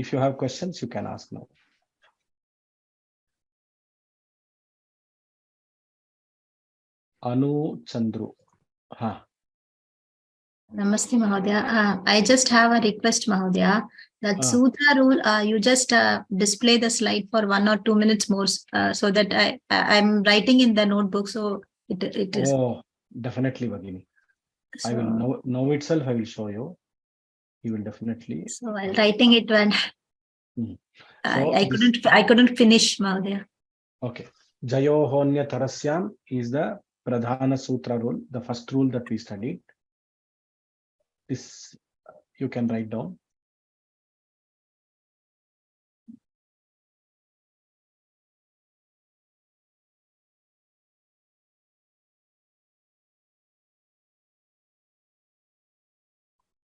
If you have questions, you can ask now. Anu Chandru. Namaste, Mahodaya. I just have a request, Mahodaya. That Sutra rule, you just display the slide for 1 or 2 minutes more, so that I'm writing in the notebook. So it is. Oh, definitely, Bhagini. So, I will now itself. I will show you. You will definitely. So while writing it, when so I couldn't finish, Mahodaya. Okay. Jayohonya Tarasyam is the Pradhana Sutra rule, the first rule that we studied. This you can write down.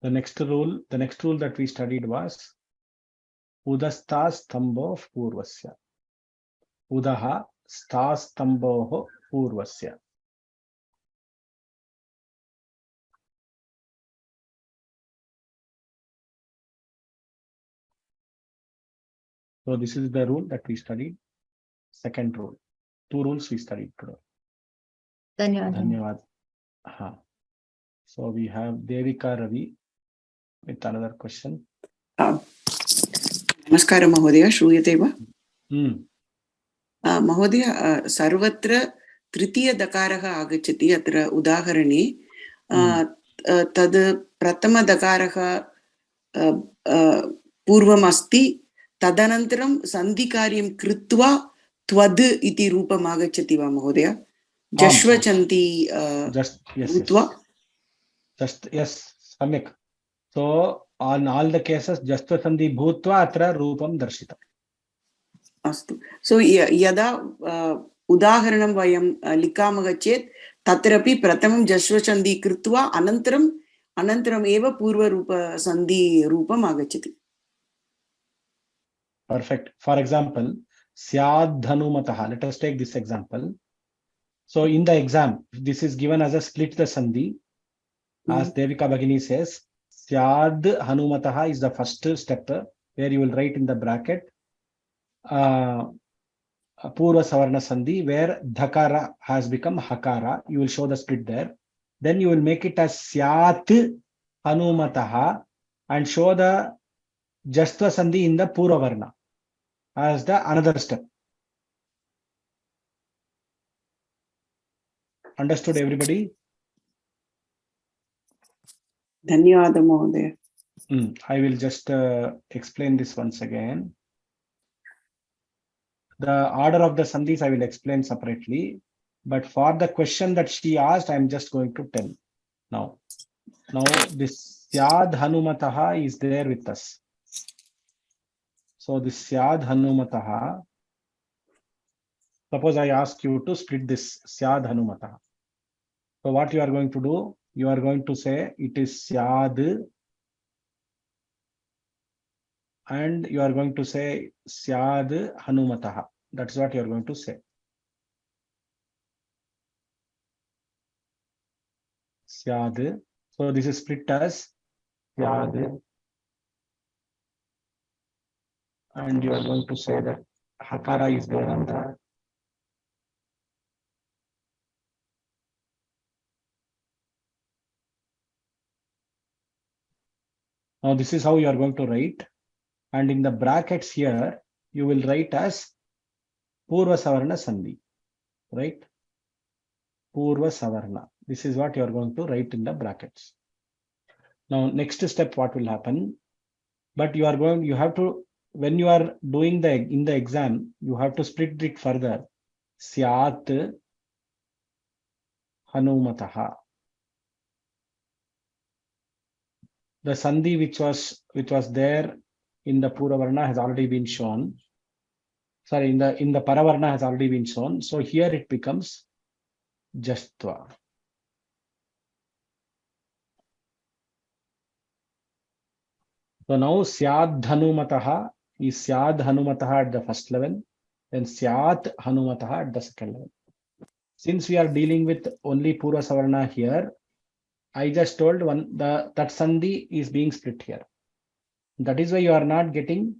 The next rule that we studied was Udastha Stambho Purvasya. Udaha Stastamboho Purvasya. So this is the rule that we studied. Second rule. 2 rules we studied today. Dhanyavad. So we have Devika Ravi with another question. Namaskara Mahodaya, Shruyate va? Mahodaya, Sarvatra Tritiya Dakaraha Agachati atra udaharane tad Pratama Dakaraha Purvam asti tadanantaram Sandhikaryam Kritva Tvad iti Rupam Agachati va Mahodaya? Jashvachanti Utva? Just yes, Samyak. So on all the cases, Jashva Sandhi Bhutva atra Rupam Darshita. Astu. So yada udaharanam vayam likamah chet tatrapi pratamam Jashva Sandhi Kritva anantaram eva purva rupa sandhi rupam agachati. Perfect. For example, Syad Dhanumataha. Let us take this example. So in the exam, this is given as a split the sandhi. As Devika Bhagini says, Syad Hanumataha is the first step where you will write in the bracket Purva Savarna Sandhi, where Dhakara has become Hakara. You will show the split there. Then you will make it as Syat Hanumataha and show the Jastva Sandhi in the Purva Varna as the another step. Understood, everybody? Dhanyawada Mahodaya. I will just explain this once again. The order of the sandhis I will explain separately, but for the question that she asked, I am just going to tell now. Now this Syad Hanumataha is there with us. So this Syad Hanumataha, suppose I ask you to split this Syad Hanumataha. So what you are going to do? You are going to say it is Syad, and you are going to say Syad Hanumataha. That's what you are going to say. Syad. So this is split as Syad. And you are going to say that Hakara is there on that. Now this is how you are going to write. And in the brackets here, you will write as Purva Savarna Sandhi. Right? Purva Savarna. This is what you are going to write in the brackets. Now, next step, what will happen? But you have to, when you are doing in the exam, you have to split it further. Syat Hanumataha. The Sandhi which was there in the Pura Varna has already been shown. Sorry, in the Paravarna has already been shown. So here it becomes Jastva. So now Syad Hanumataha is Syad Hanumataha at the first level, then Syat Hanumataha at the second level. Since we are dealing with only Pura Savarna here, I just told that Sandhi is being split here. That is why you are not getting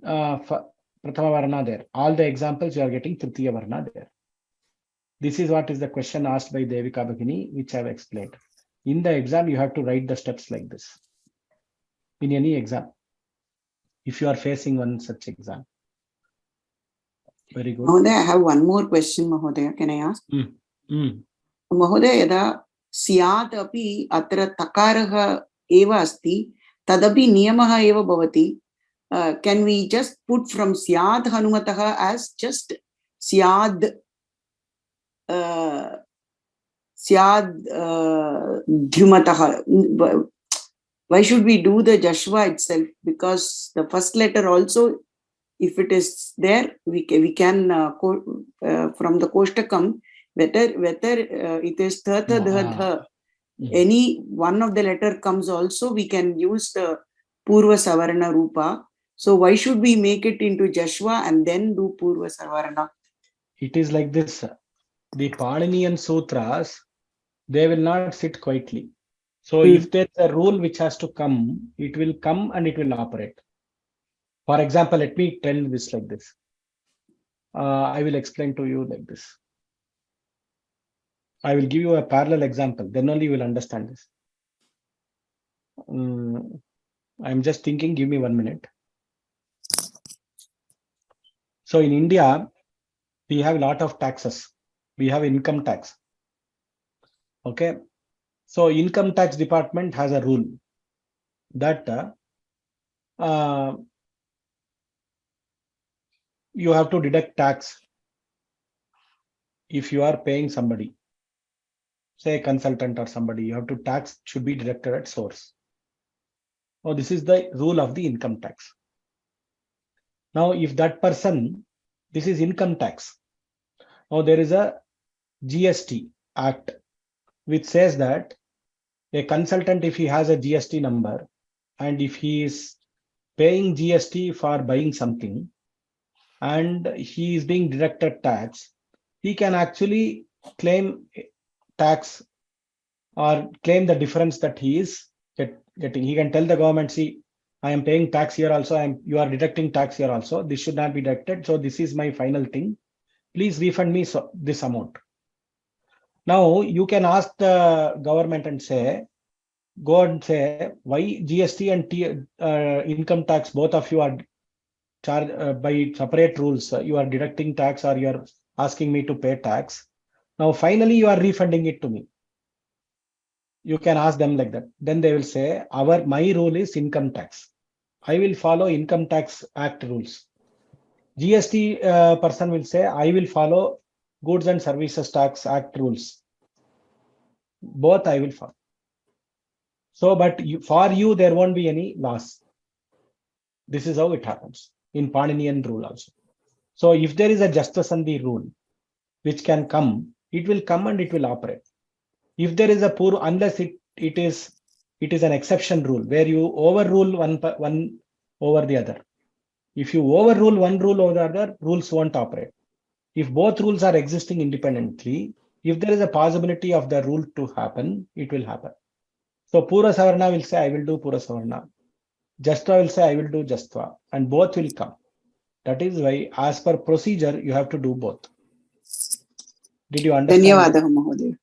Prathama Varna there. All the examples you are getting Tritiya Varna there. This is what is the question asked by Devika Bhagini, which I have explained. In the exam, you have to write the steps like this. In any exam, if you are facing one such exam. Very good. Mahodaya, I have one more question, Mahodaya. Can I ask? Mahodaya, yada syat api atra takaraha eva asti, tadapi niyamaha eva bhavati. Can we just put from syad hanumataha as just syad dhyumataha? Why should we do the Jashva itself? Because the first letter also, if it is there, we can from the Koshtakam, whether it is tha, tha, dha, dha, any one of the letter comes also, we can use the Purva Savarna Rupa. So why should we make it into Jashva and then do Purva Savarna? It is like this. The Paninian Sutras, they will not sit quietly. So if there's a rule which has to come, it will come and it will operate. For example, let me tell this like this. I will explain to you like this. I will give you a parallel example. Then only you will understand this. I'm just thinking, give me 1 minute. So in India, we have a lot of taxes. We have income tax. Okay. So income tax department has a rule that you have to deduct tax if you are paying somebody, say a consultant or somebody, you have to tax should be deducted at source. Now this is the rule of the income tax. Now if that person, this is income tax. Now there is a GST Act which says that a consultant, if he has a GST number and if he is paying GST for buying something and he is being deducted tax, he can actually claim tax or claim the difference that he is getting. He can tell the government, see, I am paying tax here also, you are deducting tax here also, this should not be deducted, so this is my final thing, please refund me this amount. Now you can ask the government and say, go and say, why GST and income tax, both of you are charged by separate rules, you are deducting tax or you are asking me to pay tax. Now finally you are refunding it to me. You can ask them like that. Then they will say, my rule is income tax. I will follow Income Tax Act rules. GST person will say, I will follow Goods and Services Tax Act rules. Both I will follow. So, but for you, there won't be any loss. This is how it happens in Paninian rule also. So if there is a Justa Sandhi rule, which can come, it will come and it will operate. If there is a unless it is an exception rule where you overrule one over the other. If you overrule one rule over the other, rules won't operate. If both rules are existing independently, if there is a possibility of the rule to happen, it will happen. So Pura Savarna will say, I will do Pura Savarna. Jastva will say, I will do Jastva, and both will come. That is why, as per procedure, you have to do both. Did you understand? Dhanyavadaha, Mahodaya.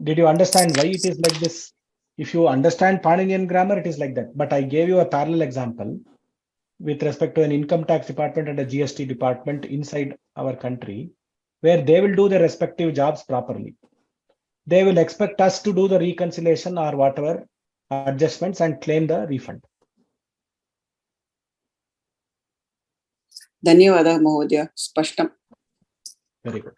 Did you understand why it is like this? If you understand Paninian grammar, it is like that. But I gave you a parallel example with respect to an income tax department and a GST department inside our country, where they will do their respective jobs properly. They will expect us to do the reconciliation or whatever adjustments and claim the refund. Dhanyavadaha, Mahodaya. Spashtam. Very good.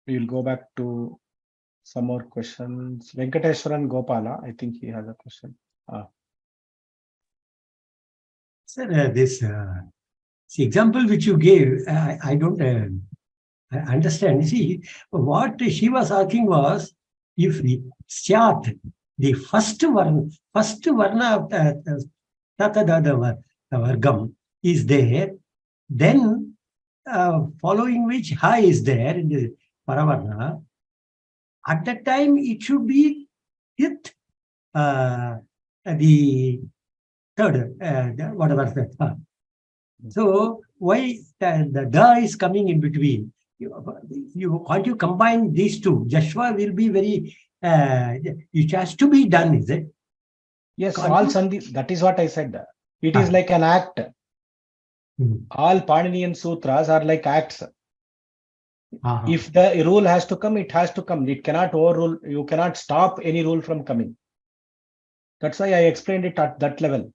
We will go back to some more questions. Venkateshwaran Gopala, I think he has a question. Sir, this example which you gave, I don't understand. See, what she was asking was, if Syat, the first varna of the Vargam is there, then following which ha is there in the Paravarna, at that time it should be with the third, whatever that. So why the da is coming in between? Can't you combine these two? Jashwa will be very, it has to be done, is it? Yes, Can't all you? Sandhis, that is what I said. It is like an act. All Paninian sutras are like acts. If the rule has to come, it has to come. It cannot overrule. You cannot stop any rule from coming. That's why I explained it at that level.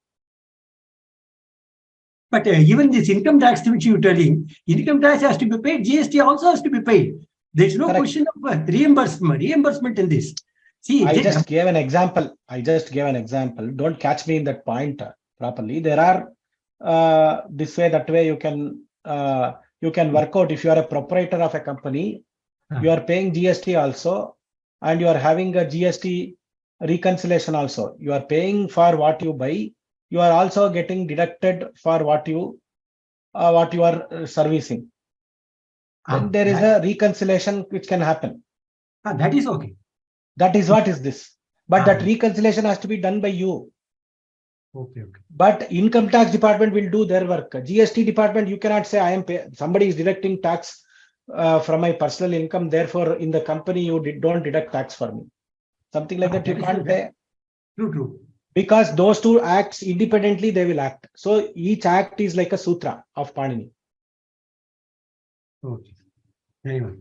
But even this income tax which you're telling, income tax has to be paid, GST also has to be paid. There's no Correct. question of reimbursement in this. See, I just gave an example. Don't catch me in that point properly. There are this way, that way you can work out. If you are a proprietor of a company, you are paying GST also, and you are having a GST reconciliation also. You are paying for what you buy. You are also getting deducted for what you are servicing. Then there is a reconciliation which can happen. That is okay. That is what is this. But that reconciliation has to be done by you. Okay. But income tax department will do their work. GST department, you cannot say somebody is deducting tax from my personal income. Therefore, in the company, you don't deduct tax for me. Something like that you can't say. True. Because those two acts independently, they will act. So each act is like a sutra of Panini. Okay. Very well.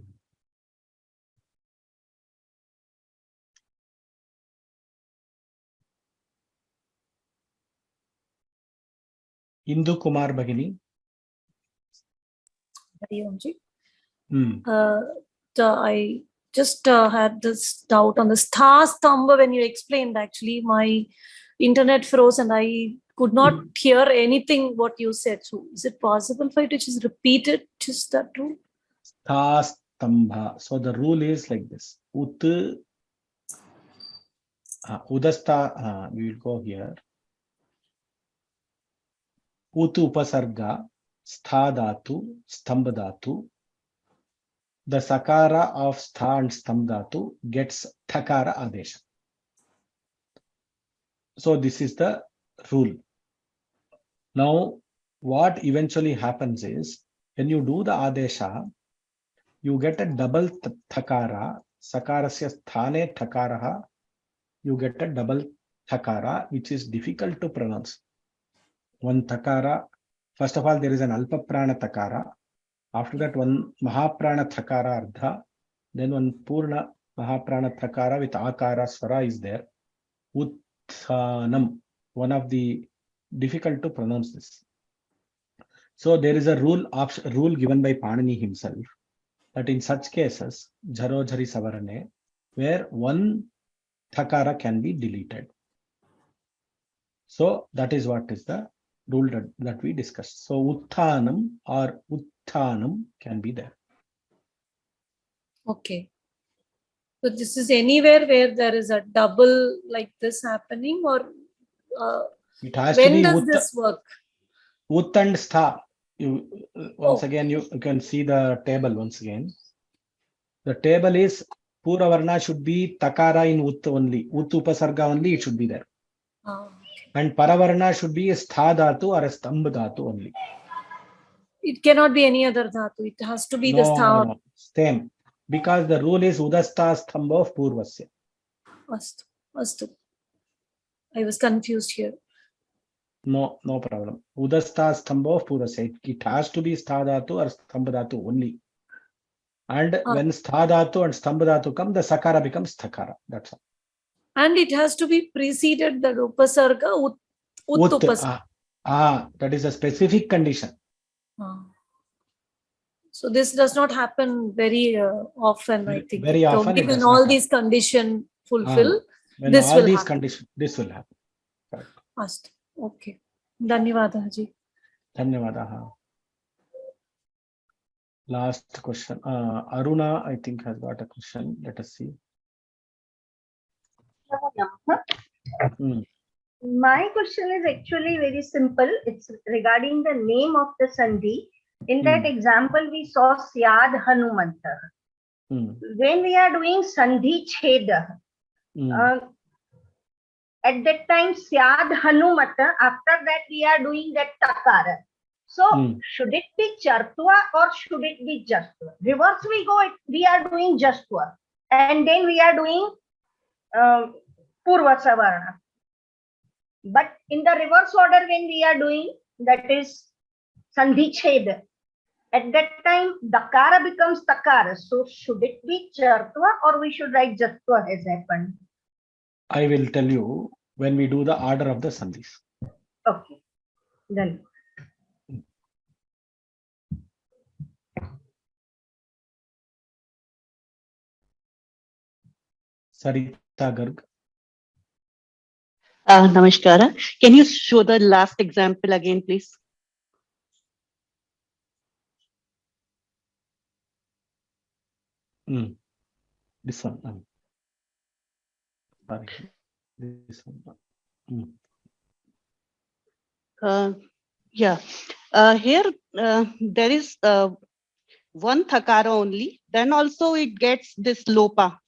Indu Kumar Bhagini. I just had this doubt on the star stamba when you explained. Actually, my internet froze and I could not hear anything what you said. So is it possible for you to just repeat it, just that rule? Star stamba. So the rule is like this. Udasta, we will go here. Utu upasarga, stha dhatu, stamba dhatu. The sakara of stha and stam dhatu gets thakara adesha. So this is the rule. Now, what eventually happens is, when you do the adesha, you get a double thakara. Sakarasya sthane thakaraha. You get a double thakara, which is difficult to pronounce. One thakara, first of all, there is an alpaprana thakara. After that, one mahaprana thakara ardha. Then one purna mahaprana thakara with akara swara is there. Utthanam, one of the difficult to pronounce this. So there is a rule given by Panini himself, that in such cases, jharo jhari savarane, where one thakara can be deleted. So that is what is the rule that we discussed. So utthanam or utthanam can be there. Okay. So this is anywhere where there is a double like this happening, or it has when to be does this work? Ut and stha. Once again, you can see the table once again. The table is Pura Varna should be Takara in Ut only. Ut Upasarga only, it should be there. And Paravarna should be a Stha Dhatu or a Stamba Dhatu only. It cannot be any other dhatu. It has to be the stha. No, same. Because the rule is Udastha Stamba of Purvasya. Astu. I was confused here. No problem. Udastha Stamba of Purvasya. It has to be Stha Dhatu or Stamba Dhatu only. And when Stha Dhatu and Stamba Dhatu come, the Sakara becomes Thakara. That's all. And it has to be preceded the Upasarga, Uttupasarga. That is a specific condition. So this does not happen very often, I think. Very often. Only when all these conditions fulfill, when this all will these happen. conditions, this will happen. Correct. Okay. Dhanyavada ji. Dhanyavada. Last question. Aruna, I think, has got a question. Let us see. My question is actually very simple. It's regarding the name of the Sandhi. In that example, we saw Syad Hanumanta. When we are doing Sandhi Cheda, at that time Syad Hanumata, after that we are doing that Takara. So should it be Chartva or should it be Jastva? Reverse we go, we are doing Jastva. And then we are doing Purva Savarna. But in the reverse order, when we are doing, that is Sandhi Cheda, at that time Dakara becomes Takara. So should it be Chartva or we should write Jastva has happened? I will tell you when we do the order of the Sandhis. Okay. Then. Sarita Garg. Namaskara. Can you show the last example again, please? This one. Sorry. This one. Yeah. Here there is one thakara only. Then also it gets this lopa.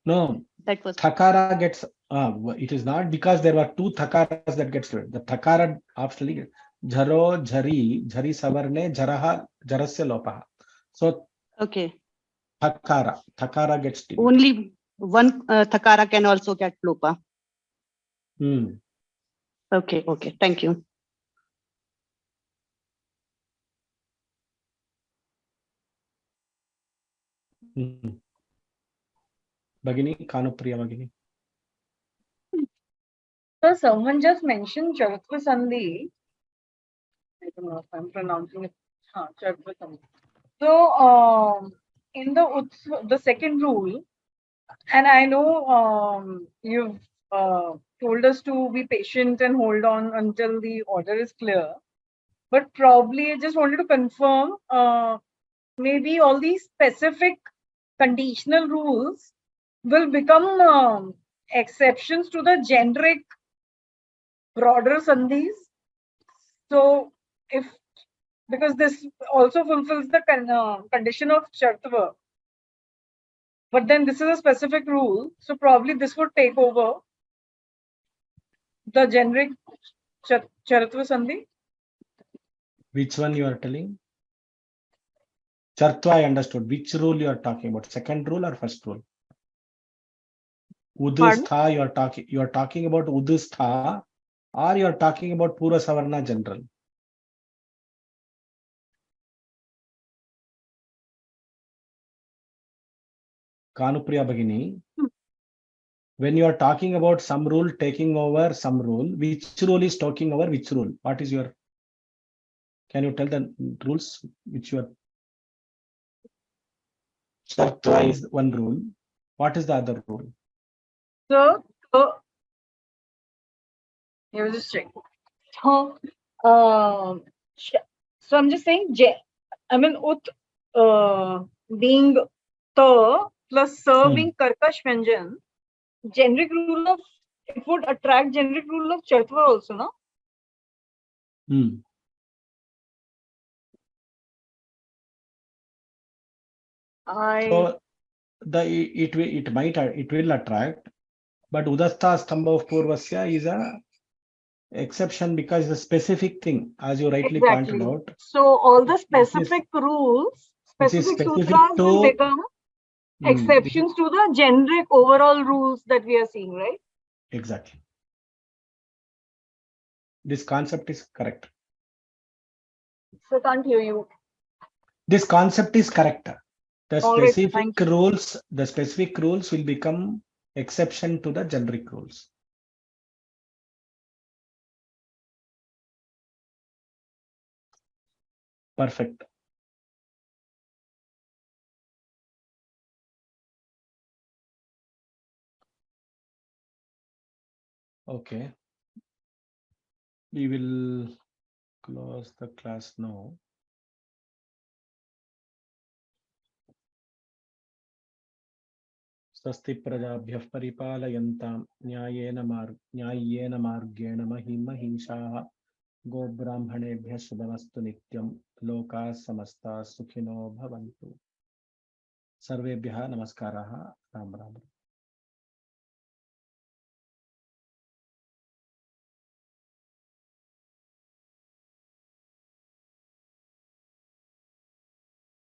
No. That was Thakara gets. It is not because there were two thakaras that gets to it. The thakara actually jharo, jhari, jhari savarne, jaraha, jarasya lopaha. So okay. Thakara gets to Only one thakara can also get lopa. Okay. Okay. Thank you. Bhagini, Kanupriya Bhagini. So someone just mentioned Charatva Sandhi. I don't know if I'm pronouncing it. Charatva Sandhi. So in the second rule, and I know you've told us to be patient and hold on until the order is clear. But probably I just wanted to confirm maybe all these specific conditional rules will become exceptions to the generic broader sandhis. So if, because this also fulfills the condition of Chartva, but then this is a specific rule, so probably this would take over the generic Charatva Sandhi. Which one you are telling? Chartva, I understood. Which rule you are talking about? Second rule or first rule? Udustha, you are talking about Udustha, or you are talking about Pura Savarna general? Kanupriya Bhagini. When you are talking about some rule taking over some rule, which rule is talking over which rule? What is your? Can you tell the rules which you are? Chartva is one rule. What is the other rule? So you just check. So I'm just saying, I mean, ut being ta plus sa being karkash vyanjan, generic rule of, it would attract generic rule of Chartva also, no? So it will attract, but Udastha Stambha of Purvasya is a exception because it's a specific thing, as you rightly pointed out. So all the specific rules, specific sutras will become exceptions to the generic overall rules that we are seeing, right? Exactly. This concept is correct. So I can't hear you. This concept is correct. The Right, specific rules will become exception to the generic rules. Perfect. Okay. We will close the class now. Swasti prajabhyah paripalayantam न्यायेन मार्गेण महीं महिषाः गो ब्राह्मणेभ्यः शुभमस्तु नित्यं लोकाः समस्ताः सुखिनो भवन्तु। सर्वेभ्यः नमस्काराः। राम राम।